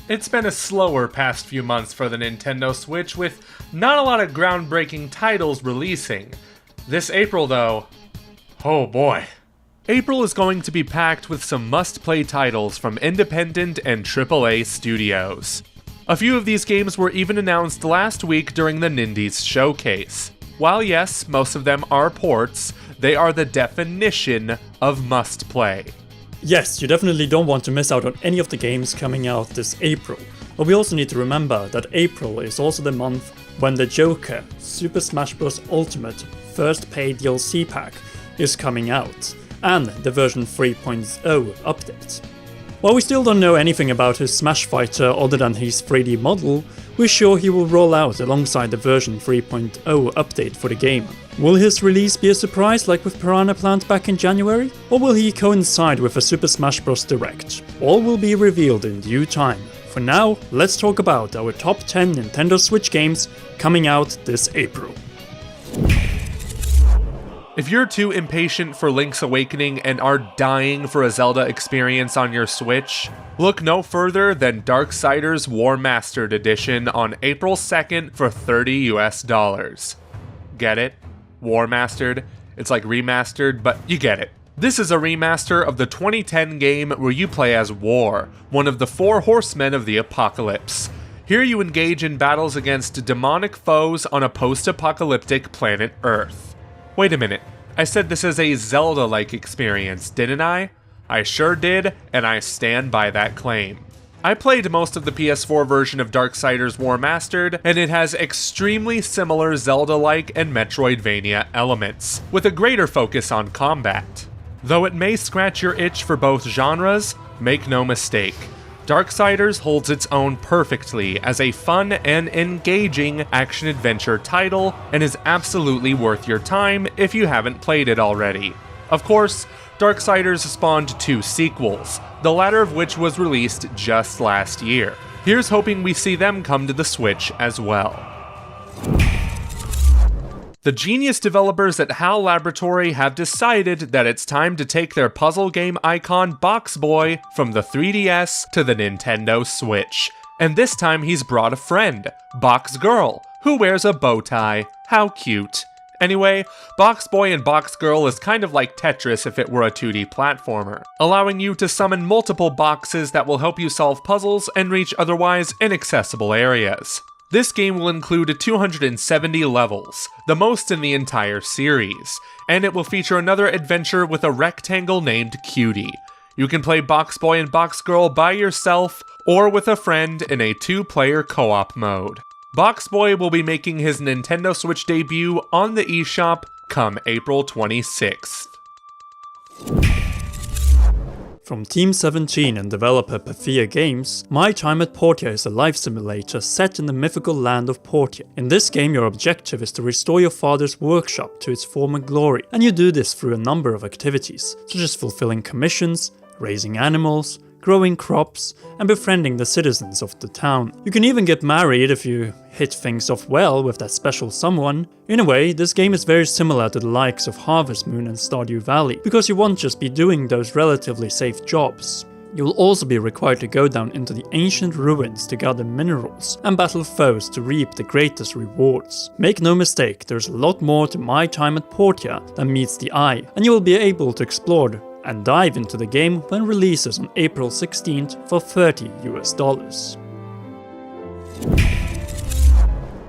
It's been a slower past few months for the Nintendo Switch, with not a lot of groundbreaking titles releasing. This April though, oh boy. April is going to be packed with some must-play titles from independent and AAA studios. A few of these games were even announced last week during the Nindies showcase. While yes, most of them are ports, they are the definition of must-play. Yes, you definitely don't want to miss out on any of the games coming out this April. But we also need to remember that April is also the month when the Joker Super Smash Bros. Ultimate first paid DLC pack is coming out, and the version 3.0 update. While we still don't know anything about his Smash Fighter other than his 3D model, we're sure he will roll out alongside the version 3.0 update for the game. Will his release be a surprise like with Piranha Plant back in January? Or will he coincide with a Super Smash Bros. Direct? All will be revealed in due time. For now, let's talk about our top 10 Nintendo Switch games coming out this April. If you're too impatient for Link's Awakening and are dying for a Zelda experience on your Switch, look no further than Darksiders Warmaster Edition on April 2nd for $30 US. Get it? Warmastered? It's like remastered, but you get it. This is a remaster of the 2010 game where you play as War, one of the 4 horsemen of the apocalypse. Here you engage in battles against demonic foes on a post-apocalyptic planet Earth. Wait a minute, I said this is a Zelda-like experience, didn't I? I sure did, and I stand by that claim. I played most of the PS4 version of Darksiders Warmastered, and it has extremely similar Zelda-like and Metroidvania elements, with a greater focus on combat. Though it may scratch your itch for both genres, make no mistake, Darksiders holds its own perfectly as a fun and engaging action-adventure title, and is absolutely worth your time if you haven't played it already. Of course, Darksiders spawned 2 sequels, the latter of which was released just last year. Here's hoping we see them come to the Switch as well. The genius developers at HAL Laboratory have decided that it's time to take their puzzle game icon Box Boy from the 3DS to the Nintendo Switch. And this time he's brought a friend, Box Girl, who wears a bow tie. How cute. Anyway, Box Boy and Box Girl is kind of like Tetris if it were a 2D platformer, allowing you to summon multiple boxes that will help you solve puzzles and reach otherwise inaccessible areas. This game will include 270 levels, the most in the entire series, and it will feature another adventure with a rectangle named Cutie. You can play Box Boy and Box Girl by yourself, or with a friend in a 2-player co-op mode. Box Boy will be making his Nintendo Switch debut on the eShop come April 26th. From Team 17 and developer Pathia Games, My Time at Portia is a life simulator set in the mythical land of Portia. In this game, your objective is to restore your father's workshop to its former glory, and you do this through a number of activities, such as fulfilling commissions, raising animals, growing crops, and befriending the citizens of the town. You can even get married if you hit things off well with that special someone. In a way, this game is very similar to the likes of Harvest Moon and Stardew Valley, because you won't just be doing those relatively safe jobs. You will also be required to go down into the ancient ruins to gather minerals and battle foes to reap the greatest rewards. Make no mistake, there's a lot more to My Time at Portia than meets the eye, and you will be able to explore and dive into the game when releases on April 16th for $30 US.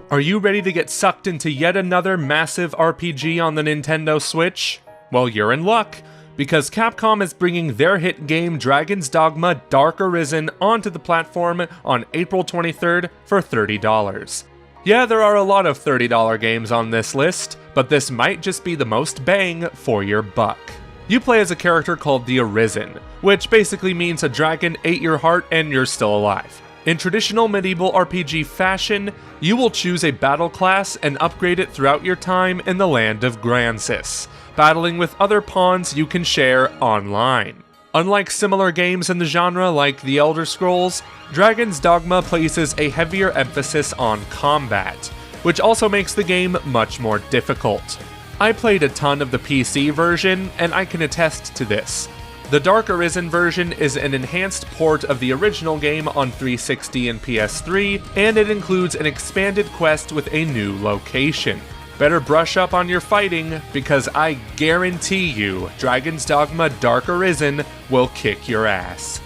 Are you ready to get sucked into yet another massive RPG on the Nintendo Switch? Well, you're in luck, because Capcom is bringing their hit game Dragon's Dogma Dark Arisen onto the platform on April 23rd for $30. Yeah, there are a lot of $30 games on this list, but this might just be the most bang for your buck. You play as a character called the Arisen, which basically means a dragon ate your heart and you're still alive. In traditional medieval RPG fashion, you will choose a battle class and upgrade it throughout your time in the land of Grancis, battling with other pawns you can share online. Unlike similar games in the genre like The Elder Scrolls, Dragon's Dogma places a heavier emphasis on combat, which also makes the game much more difficult. I played a ton of the PC version, and I can attest to this. The Dark Arisen version is an enhanced port of the original game on 360 and PS3, and it includes an expanded quest with a new location. Better brush up on your fighting, because I guarantee you, Dragon's Dogma Dark Arisen will kick your ass.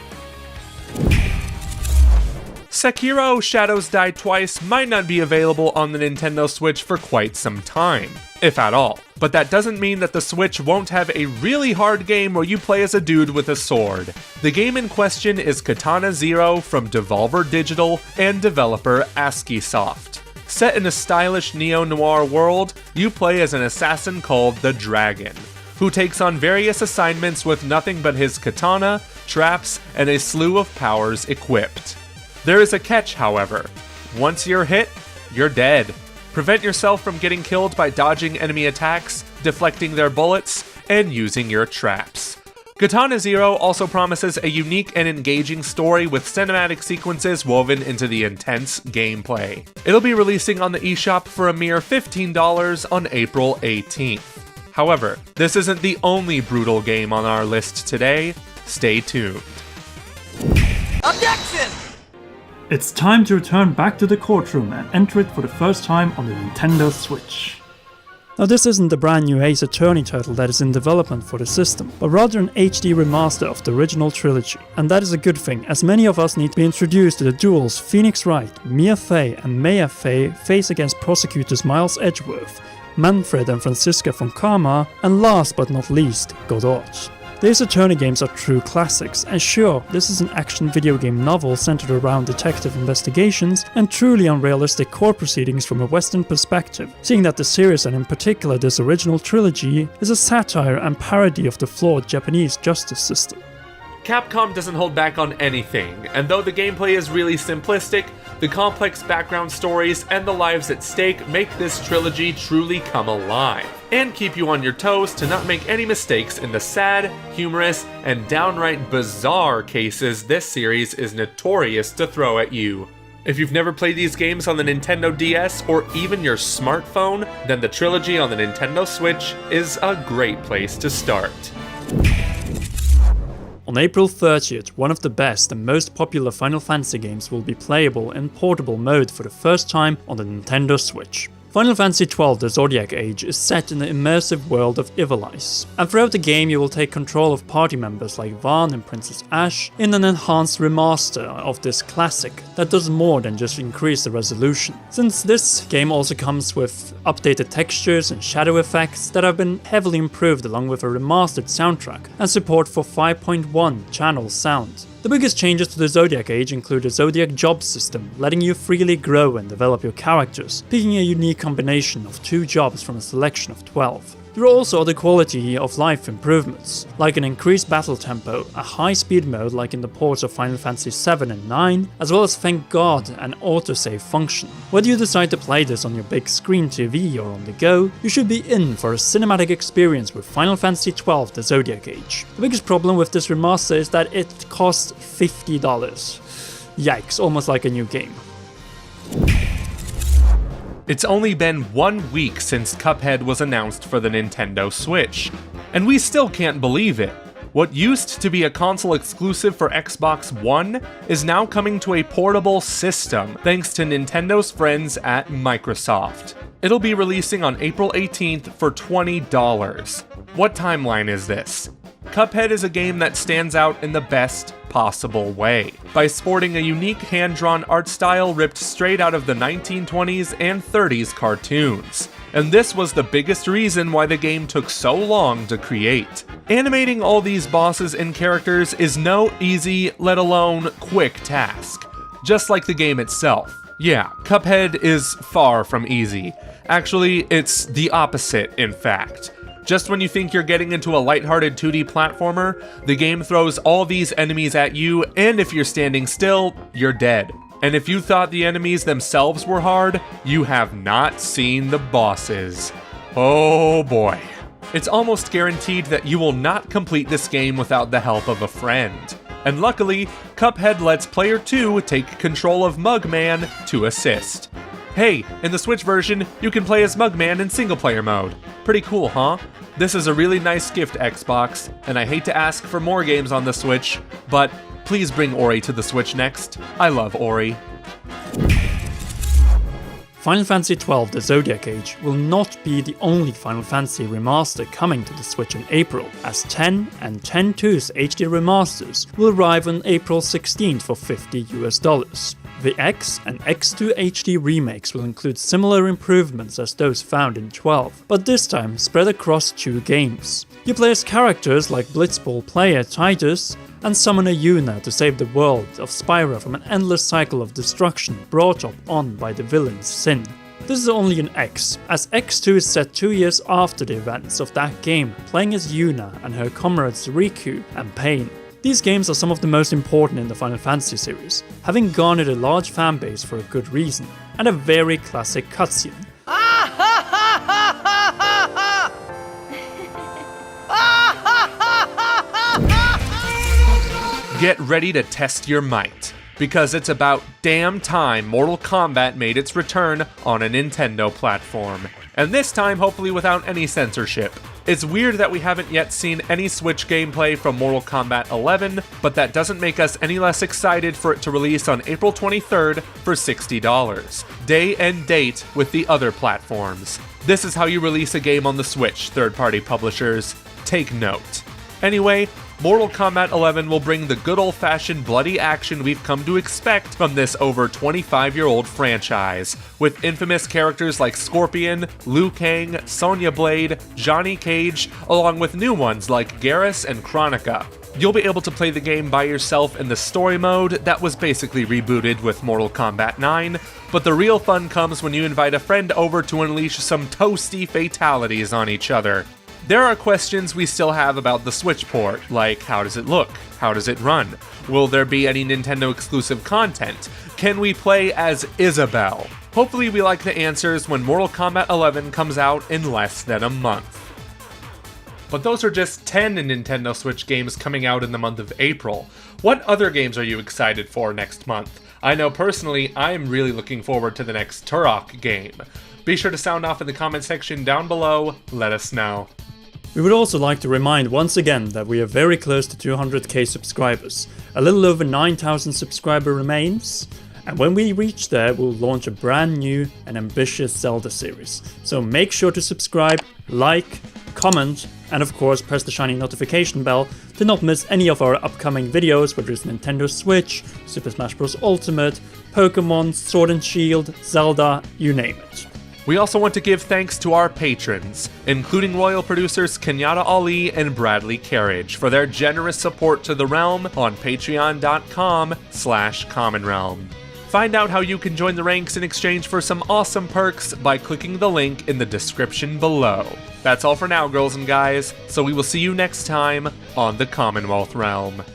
Sekiro Shadows Die Twice might not be available on the Nintendo Switch for quite some time, if at all. But that doesn't mean that the Switch won't have a really hard game where you play as a dude with a sword. The game in question is Katana Zero from Devolver Digital and developer ASCIIsoft. Set in a stylish neo-noir world, you play as an assassin called the Dragon, who takes on various assignments with nothing but his katana, traps, and a slew of powers equipped. There is a catch, however. Once you're hit, you're dead. Prevent yourself from getting killed by dodging enemy attacks, deflecting their bullets, and using your traps. Katana Zero also promises a unique and engaging story with cinematic sequences woven into the intense gameplay. It'll be releasing on the eShop for a mere $15 on April 18th. However, this isn't the only brutal game on our list today. Stay tuned. Objection! It's time to return back to the courtroom and enter it for the first time on the Nintendo Switch. Now this isn't the brand new Ace Attorney title that is in development for the system, but rather an HD remaster of the original trilogy. And that is a good thing, as many of us need to be introduced to the duels Phoenix Wright, Mia Fey and Maya Fey face against prosecutors Miles Edgeworth, Manfred and Franziska von Karma, and last but not least, Godot. These Attorney games are true classics, and sure, this is an action video game novel centered around detective investigations and truly unrealistic court proceedings from a Western perspective, seeing that the series, and in particular this original trilogy, is a satire and parody of the flawed Japanese justice system. Capcom doesn't hold back on anything, and though the gameplay is really simplistic, the complex background stories and the lives at stake make this trilogy truly come alive, and keep you on your toes to not make any mistakes in the sad, humorous, and downright bizarre cases this series is notorious to throw at you. If you've never played these games on the Nintendo DS or even your smartphone, then the trilogy on the Nintendo Switch is a great place to start. On April 30th, one of the best and most popular Final Fantasy games will be playable in portable mode for the first time on the Nintendo Switch. Final Fantasy XII The Zodiac Age is set in the immersive world of Ivalice, and throughout the game you will take control of party members like Vaan and Princess Ashe in an enhanced remaster of this classic that does more than just increase the resolution, since this game also comes with updated textures and shadow effects that have been heavily improved along with a remastered soundtrack and support for 5.1 channel sound. The biggest changes to the Zodiac Age include a Zodiac job system, letting you freely grow and develop your characters, picking a unique combination of 2 jobs from a selection of 12. There are also other quality of life improvements, like an increased battle tempo, a high speed mode like in the ports of Final Fantasy VII and IX, as well as, thank God, an autosave function. Whether you decide to play this on your big screen TV or on the go, you should be in for a cinematic experience with Final Fantasy XII The Zodiac Age. The biggest problem with this remaster is that it costs $50. Yikes, almost like a new game. It's only been 1 week since Cuphead was announced for the Nintendo Switch, and we still can't believe it. What used to be a console exclusive for Xbox One is now coming to a portable system thanks to Nintendo's friends at Microsoft. It'll be releasing on April 18th for $20. What timeline is this? Cuphead is a game that stands out in the best possible way, by sporting a unique hand-drawn art style ripped straight out of the 1920s and 30s cartoons. And this was the biggest reason why the game took so long to create. Animating all these bosses and characters is no easy, let alone quick task. Just like the game itself. Yeah, Cuphead is far from easy. Actually, it's the opposite, in fact. Just when you think you're getting into a lighthearted 2D platformer, the game throws all these enemies at you, and if you're standing still, you're dead. And if you thought the enemies themselves were hard, you have not seen the bosses. Oh boy. It's almost guaranteed that you will not complete this game without the help of a friend. And luckily, Cuphead lets player 2 take control of Mugman to assist. Hey, in the Switch version, you can play as Mugman in single-player mode. Pretty cool, huh? This is a really nice gift, Xbox, and I hate to ask for more games on the Switch, but please bring Ori to the Switch next. I love Ori. Final Fantasy XII The Zodiac Age will not be the only Final Fantasy remaster coming to the Switch in April, as 10 and 10-2's HD remasters will arrive on April 16th for $50 US. The X and X2 HD remakes will include similar improvements as those found in 12, but this time spread across 2 games. You play as characters like Blitzball player Titus and Summoner Yuna to save the world of Spyro from an endless cycle of destruction brought on by the villain Sin. This is only an X, as X2 is set 2 years after the events of that game, playing as Yuna and her comrades Riku and Pain. These games are some of the most important in the Final Fantasy series, having garnered a large fanbase for a good reason, and a very classic cutscene. Get ready to test your might, because it's about damn time Mortal Kombat made its return on a Nintendo platform. And this time hopefully without any censorship. It's weird that we haven't yet seen any Switch gameplay from Mortal Kombat 11, but that doesn't make us any less excited for it to release on April 23rd for $60. Day and date with the other platforms. This is how you release a game on the Switch, third-party publishers. Take note. Anyway, Mortal Kombat 11 will bring the good old-fashioned bloody action we've come to expect from this over 25-year-old franchise, with infamous characters like Scorpion, Liu Kang, Sonya Blade, Johnny Cage, along with new ones like Garrus and Kronika. You'll be able to play the game by yourself in the story mode that was basically rebooted with Mortal Kombat 9, but the real fun comes when you invite a friend over to unleash some toasty fatalities on each other. There are questions we still have about the Switch port, like how does it look? How does it run? Will there be any Nintendo exclusive content? Can we play as Isabelle? Hopefully we like the answers when Mortal Kombat 11 comes out in less than a month. But those are just 10 Nintendo Switch games coming out in the month of April. What other games are you excited for next month? I know personally, I'm really looking forward to the next Turok game. Be sure to sound off in the comment section down below, let us know. We would also like to remind once again that we are very close to 200k subscribers. A little over 9,000 subscriber remains, and when we reach there, we'll launch a brand new and ambitious Zelda series. So make sure to subscribe, like, comment, and of course press the shiny notification bell to not miss any of our upcoming videos, whether it's Nintendo Switch, Super Smash Bros. Ultimate, Pokemon, Sword and Shield, Zelda, you name it. We also want to give thanks to our patrons, including royal producers Kenyatta Ali and Bradley Carriage, for their generous support to the realm on patreon.com/commonrealm. Find out how you can join the ranks in exchange for some awesome perks by clicking the link in the description below. That's all for now, girls and guys, so we will see you next time on the Commonwealth Realm.